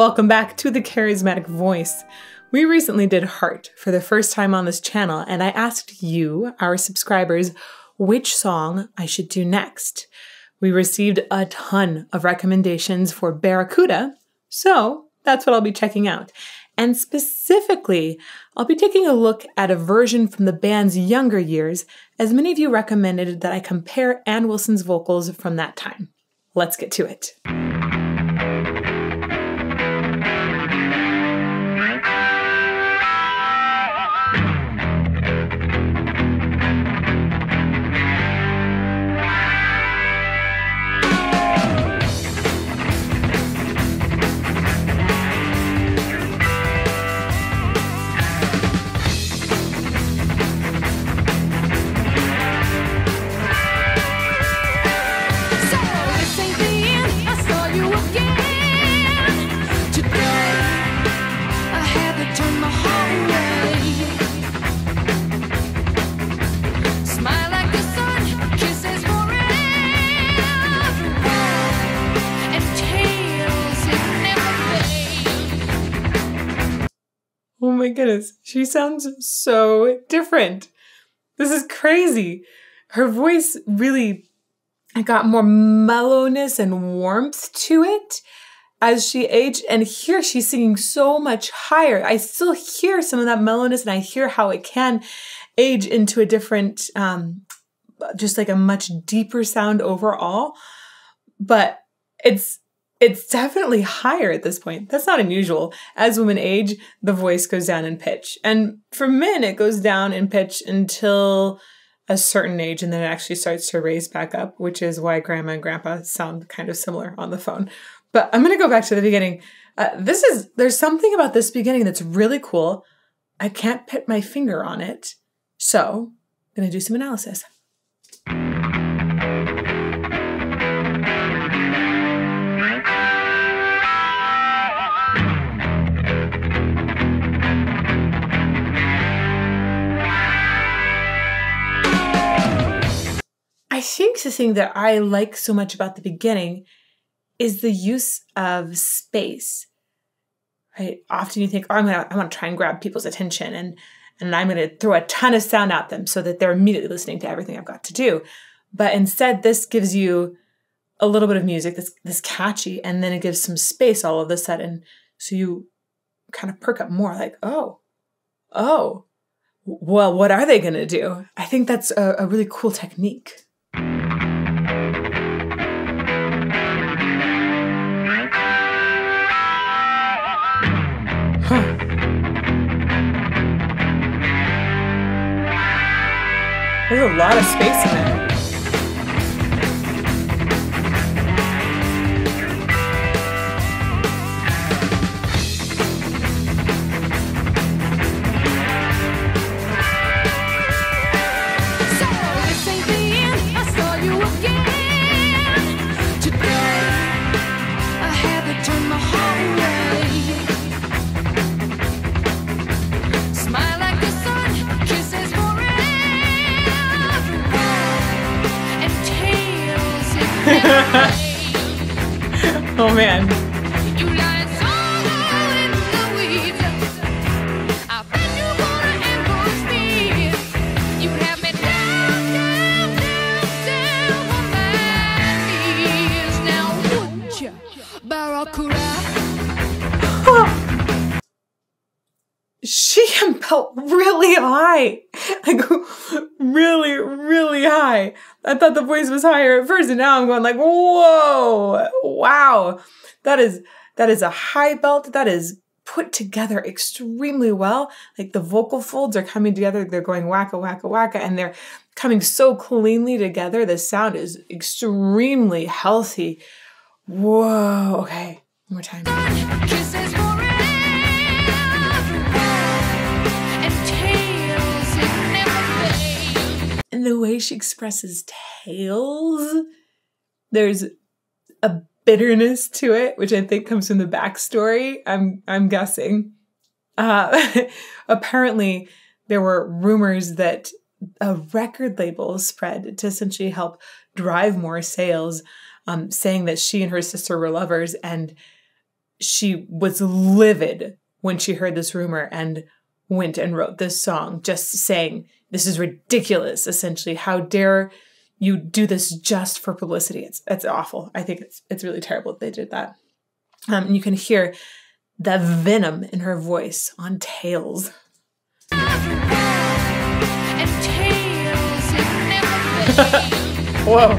Welcome back to the Charismatic Voice. We recently did Heart for the first time on this channel, and I asked you, our subscribers, which song I should do next. We received a ton of recommendations for Barracuda, so that's what I'll be checking out. And specifically, I'll be taking a look at a version from the band's younger years, as many of you recommended that I compare Ann Wilson's vocals from that time. Let's get to it. Oh my goodness, she sounds so different. This is crazy. Her voice really got more mellowness and warmth to it as she aged. And here she's singing so much higher. I still hear some of that mellowness, and I hear how it can age into a different, just like a much deeper sound overall. But it's definitely higher at this point. That's not unusual. As women age, the voice goes down in pitch. And for men, it goes down in pitch until a certain age, and then it actually starts to raise back up, which is why grandma and grandpa sound kind of similar on the phone. But I'm going to go back to the beginning. There's something about this beginning that's really cool. I can't put my finger on it. So I'm going to do some analysis. I think the thing that I like so much about the beginning is the use of space, right? Often you think, oh, I want to try and grab people's attention, and I'm going to throw a ton of sound at them so that they're immediately listening to everything I've got to do. But instead, this gives you a little bit of music that's catchy, and then it gives some space all of a sudden. So you kind of perk up more, like, oh, well, what are they going to do? I think that's a really cool technique. There's a lot of space in there. Oh man. She can belt really high, like really, really high. I thought the voice was higher at first, and now I'm going like, whoa, wow. That is a high belt. That is put together extremely well. Like the vocal folds are coming together. They're going wacka, wacka, wacka, and they're coming so cleanly together. The sound is extremely healthy. Whoa, okay, one more time. And the way she expresses tails, there's a bitterness to it, which I think comes from the backstory. I'm guessing. Apparently, there were rumors that a record label spread to essentially help drive more sales, saying that she and her sister were lovers, and she was livid when she heard this rumor and went and wrote this song, just saying, this is ridiculous, essentially. How dare you do this just for publicity? It's awful. I think it's really terrible that they did that. And you can hear the venom in her voice on Tails. Whoa.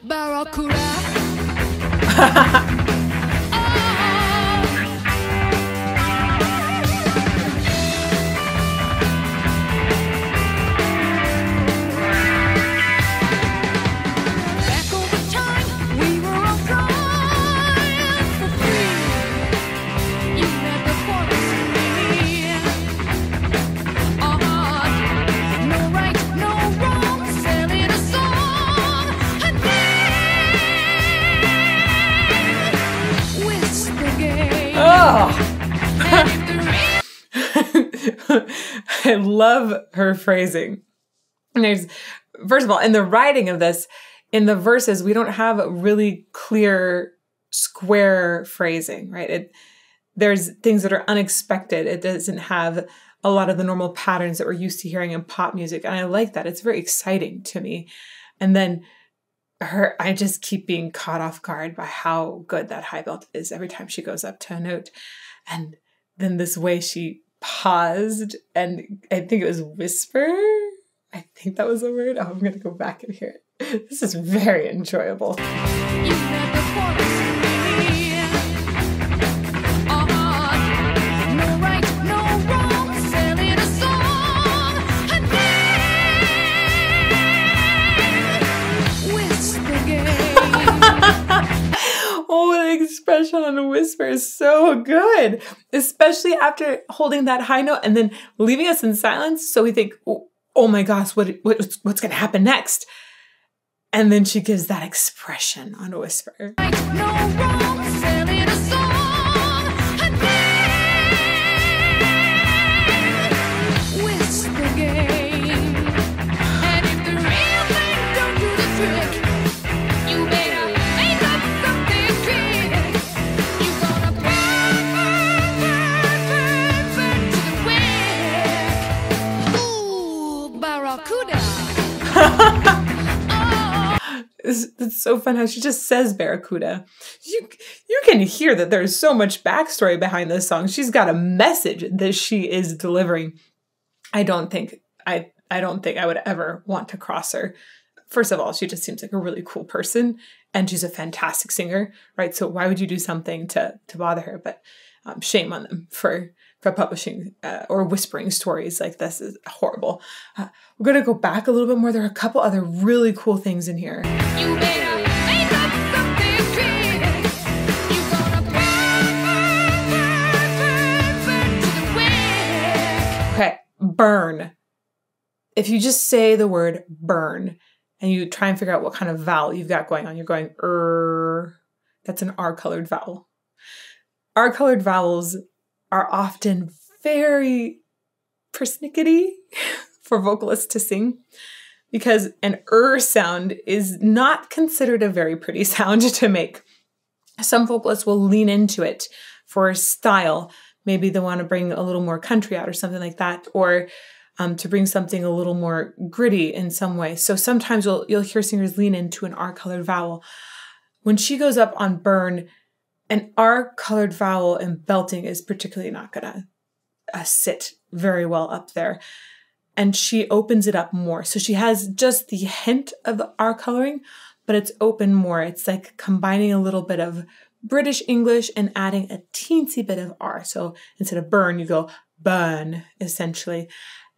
Barracuda. I love her phrasing. And there's, first of all, in the writing of this, in the verses, we don't have really clear square phrasing, right? There's things that are unexpected. It doesn't have a lot of the normal patterns that we're used to hearing in pop music. And I like that. It's very exciting to me. And then I just keep being caught off guard by how good that high belt is every time she goes up to a note. And then this way she paused, and I think it was whisper. I think that was the word. Oh, I'm going to go back and hear it. This is very enjoyable. Oh, the expression on the whisper is so good, especially after holding that high note and then leaving us in silence. So we think, oh my gosh, what's going to happen next? And then she gives that expression on a whisper. It's so fun how she just says Barracuda. You can hear that there's so much backstory behind this song. She's got a message that she is delivering. I don't think I would ever want to cross her. First of all, she just seems like a really cool person, and she's a fantastic singer, right? So why would you do something to bother her? But shame on them for publishing or whispering stories like this. Is horrible. We're going to go back a little bit more. There are a couple other really cool things in here. You better make up something quick. You're gonna burn to the wind. Okay, burn. If you just say the word burn and you try and figure out what kind of vowel you've got going on, you're going that's an R-colored vowel. R-colored vowels are often very persnickety for vocalists to sing, because an sound is not considered a very pretty sound to make. Some vocalists will lean into it for style. Maybe they want to bring a little more country out or something like that, or to bring something a little more gritty in some way. So sometimes you'll hear singers lean into an R-colored vowel. When she goes up on burn, an R-colored vowel in belting is particularly not going to sit very well up there. And she opens it up more. So she has just the hint of the R coloring, but it's open more. It's like combining a little bit of British English and adding a teensy bit of R. So instead of burn, you go burn, essentially.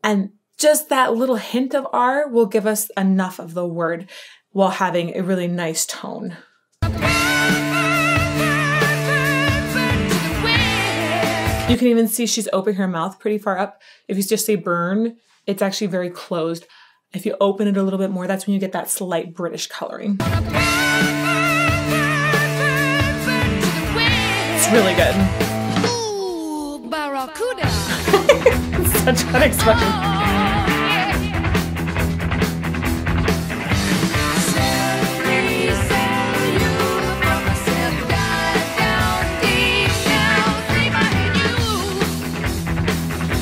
And just that little hint of R will give us enough of the word while having a really nice tone. You can even see she's opening her mouth pretty far up. If you just say burn, it's actually very closed. If you open it a little bit more, that's when you get that slight British coloring. It's really good. Ooh, Barracuda. Such an expression.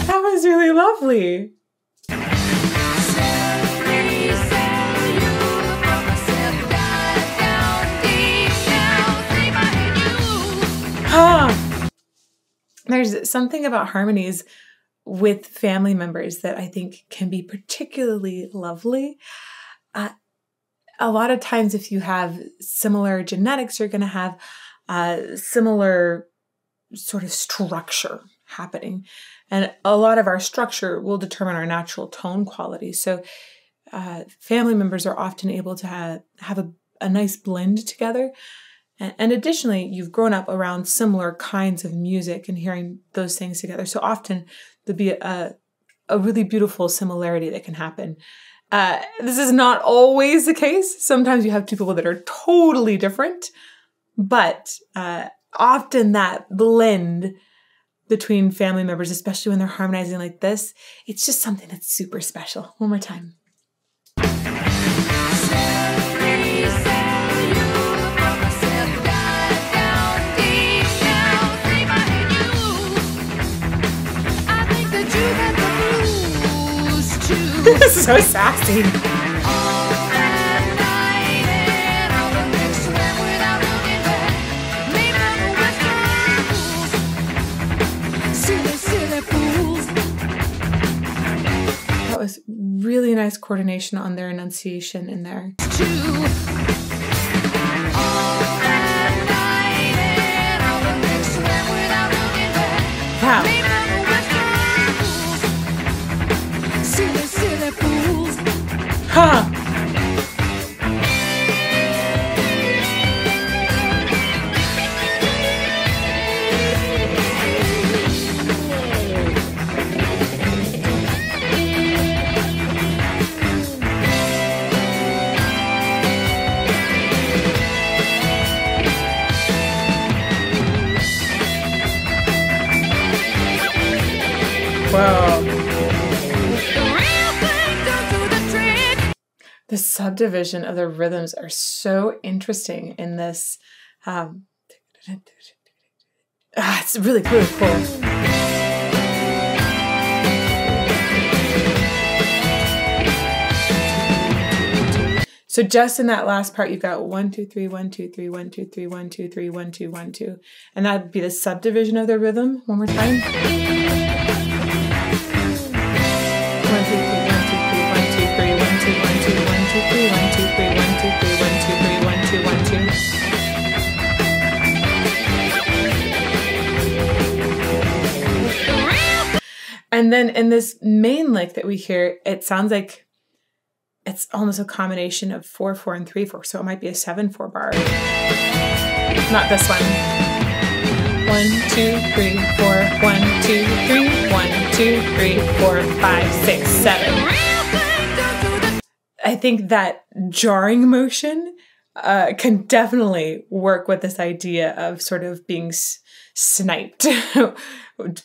That was really lovely. There's something about harmonies with family members that I think can be particularly lovely. A lot of times if you have similar genetics, you're going to have similar sort of structure happening. And a lot of our structure will determine our natural tone quality. So family members are often able to have a nice blend together. And additionally, you've grown up around similar kinds of music and hearing those things together. So often there'll be a really beautiful similarity that can happen. This is not always the case. Sometimes you have two people that are totally different, but often that blend between family members, especially when they're harmonizing like this, it's just something that's super special. One more time. This is so sassy. That was really nice coordination on their enunciation in there. Wow. Huh. Whoa. The subdivision of the rhythms are so interesting in this. It's really, really cool. So just in that last part, you've got 1, 2, 3, 1, 2, 3, 1, 2, 3, 1, 2, 3, 1, 2, 1, 2. And that'd be the subdivision of the rhythm. One more time. 1, 2, 3, 1, 2, 3, 1, 2, 3, 1, 2, 1, 2, 1, 2, 3, 1, 2, 3, 1, 2, 3, 1, 2, 3, 1, 2, 1, 2. And then in this main lick that we hear, it sounds like it's almost a combination of 4/4 and 3/4. So it might be a 7/4 bar. Not this one. 1, 2, 3, 4. 1, 2, 3. 1, 2, 3, 4, 5, 6, 7. I think that jarring motion can definitely work with this idea of sort of being sniped,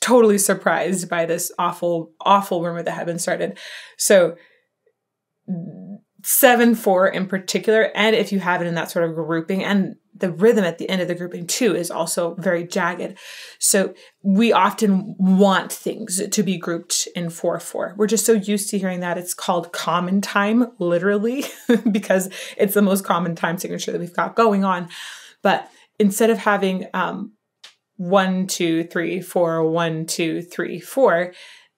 totally surprised by this awful, awful rumor that had been started. So 7/4 in particular, and if you have it in that sort of grouping, and the rhythm at the end of the grouping too is also very jagged. So we often want things to be grouped in 4/4. We're just so used to hearing that. It's called common time, literally, because it's the most common time signature that we've got going on. But instead of having 1, 2, 3, 4, 1, 2, 3, 4,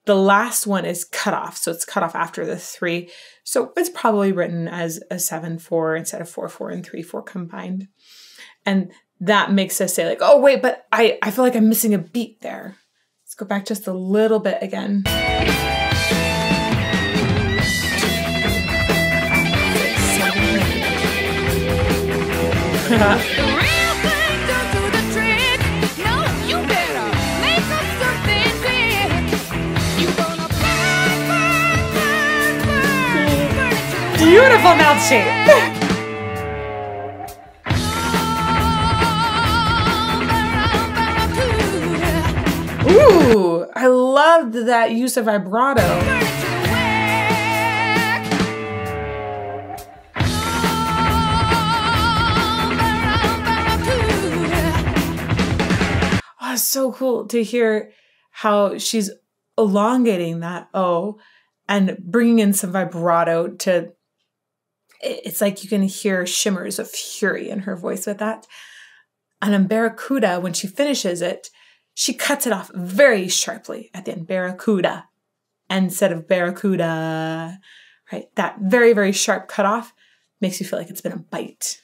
the last one is cut off. So it's cut off after the 3. So it's probably written as a 7/4 instead of 4/4 and 3/4 combined. And that makes us say like, oh, wait, but I feel like I'm missing a beat there. Let's go back just a little bit again. 2, 3, 4, 5, 6, 7, 8. Beautiful mouth shape. Ooh, I loved that use of vibrato. Oh, it's so cool to hear how she's elongating that O and bringing in some vibrato to, it's like you can hear shimmers of fury in her voice with that. And in Barracuda, when she finishes it, she cuts it off very sharply at the end. Barracuda instead of Barracuda, right? That very, very sharp cutoff makes you feel like it's been a bite.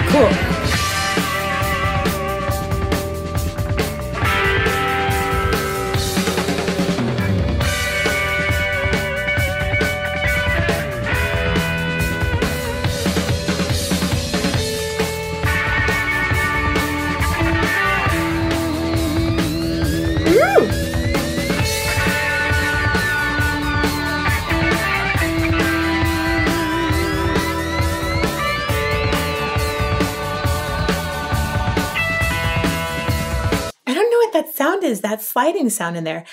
Cool. That sound is, that sliding sound in there.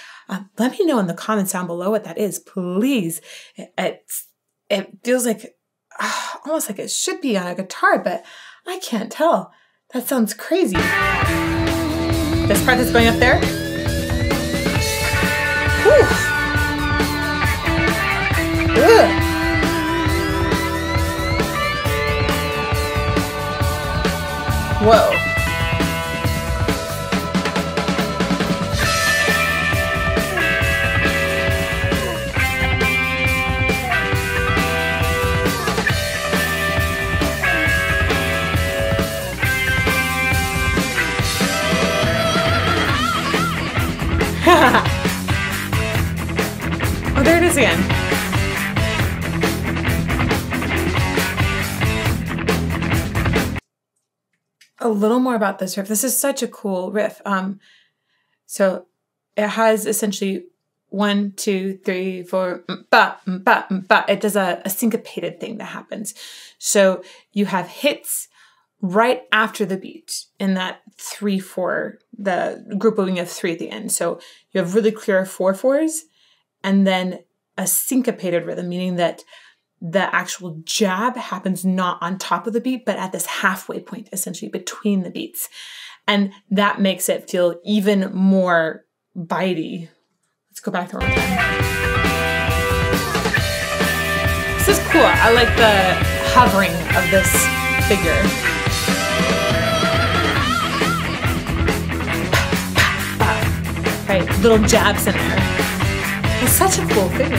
Let me know in the comments down below what that is, please. It feels like almost like it should be on a guitar, but I can't tell. That sounds crazy. This part that's going up there. Whew. Whoa. Oh, there it is again. A little more about this riff. This is such a cool riff. So it has essentially 1, 2, 3, 4, ba, ba, ba. It does a syncopated thing that happens. So you have hits right after the beat in that 3/4, the grouping of 3 at the end. So you have really clear 4/4s and then a syncopated rhythm, meaning that the actual jab happens not on top of the beat, but at this halfway point, essentially between the beats. And that makes it feel even more bitey. Let's go back to one more time. This is cool. I like the hovering of this figure. Right, little jabs in there. It's such a cool figure.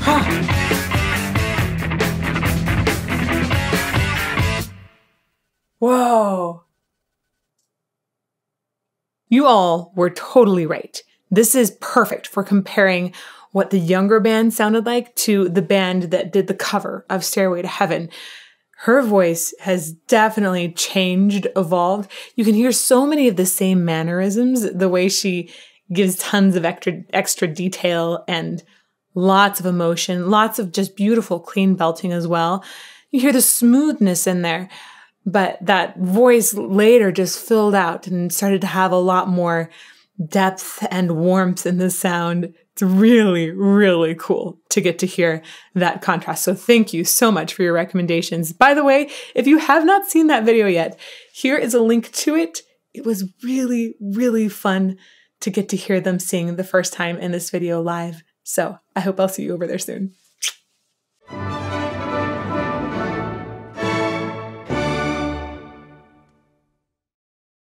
Huh. Whoa. You all were totally right. This is perfect for comparing what the younger band sounded like to the band that did the cover of Stairway to Heaven. Her voice has definitely changed, evolved. You can hear so many of the same mannerisms, the way she gives tons of extra detail and lots of emotion, lots of just beautiful, clean belting as well. You hear the smoothness in there, but that voice later just filled out and started to have a lot more depth and warmth in the sound. It's really, really cool to get to hear that contrast. So thank you so much for your recommendations. By the way, if you have not seen that video yet, here is a link to it. It was really, really fun to get to hear them sing the first time in this video live. So I hope I'll see you over there soon.